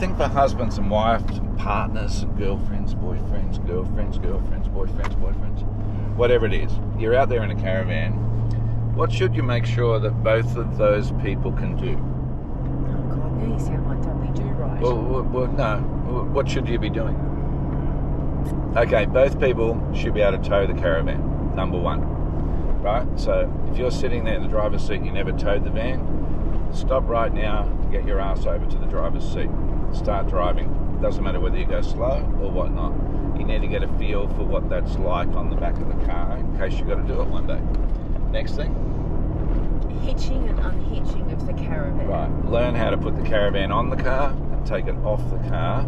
thing for husbands and wives, and partners, and girlfriends, boyfriends, whatever it is. You're out there in a caravan. What should you make sure that both of those people can do? Oh God, now you sound like Dudley Do-Right. Well, no. What should you be doing? Okay, both people should be able to tow the caravan, number one. Right? So if you're sitting there in the driver's seat and you never towed the van, stop right now, get your ass over to the driver's seat. Start driving. Doesn't matter whether you go slow or whatnot. You need to get a feel for what that's like on the back of the car in case you've got to do it one day. Next thing? Hitching and unhitching of the caravan. Right. Learn how to put the caravan on the car and take it off the car.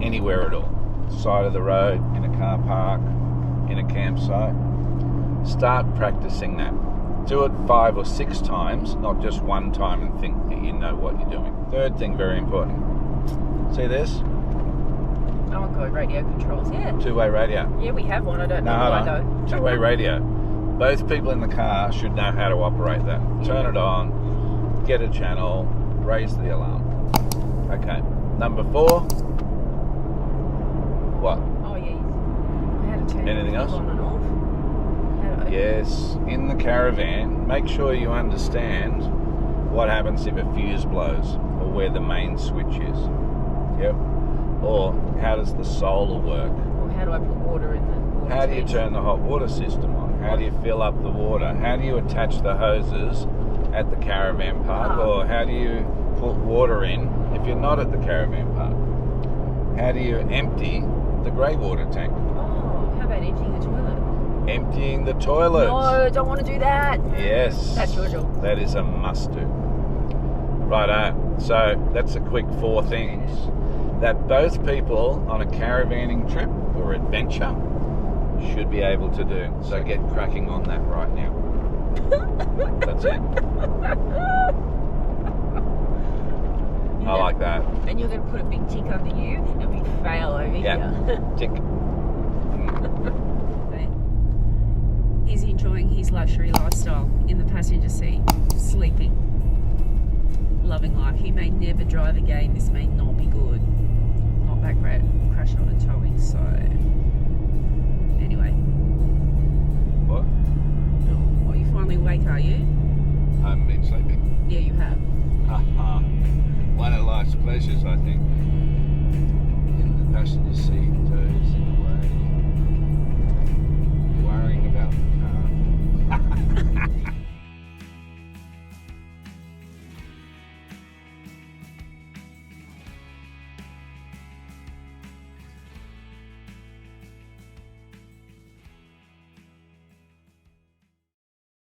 Anywhere at all. Side of the road, in a car park, in a campsite. Start practicing that. Do it 5 or 6 times, not just one time, and think that you know what you're doing. Third thing, very important. See this? Oh God, radio controls, yeah. Two-way radio. Yeah, we have one, I don't know why though. Two-way radio. Both people in the car should know how to operate that. Turn it on, get a channel, raise the alarm. Okay. Number 4. What? Oh yeah. How to turn Anything else? on and off. How to open. Yes, in the caravan, make sure you understand what happens if a fuse blows or where the main switch is. Yep. Or how does the solar work? Or how do I put water in the water How do you tanks? turn the hot water system on? How do you fill up the water? How do you attach the hoses at the caravan park? Or how do you put water in if you're not at the caravan park? How do you empty the grey water tank? Oh, how about emptying the toilet? Emptying the toilets. No, don't want to do that. Yes. That's your job. That is a must do. Righto. So that's a quick 4 things that both people on a caravanning trip or adventure should be able to do. So get cracking on that right now. That's it. I like that. And you're going to put a big tick under you and a big fail over here. Tick. He's enjoying his luxury lifestyle in the passenger seat, sleeping, loving life. He may never drive again. This may not be good. Not that great. Crash out and towing. So, anyway. What? Oh, you finally awake, are you? I haven't been sleeping. Yeah, you have. One of life's pleasures, I think. In the passenger seat.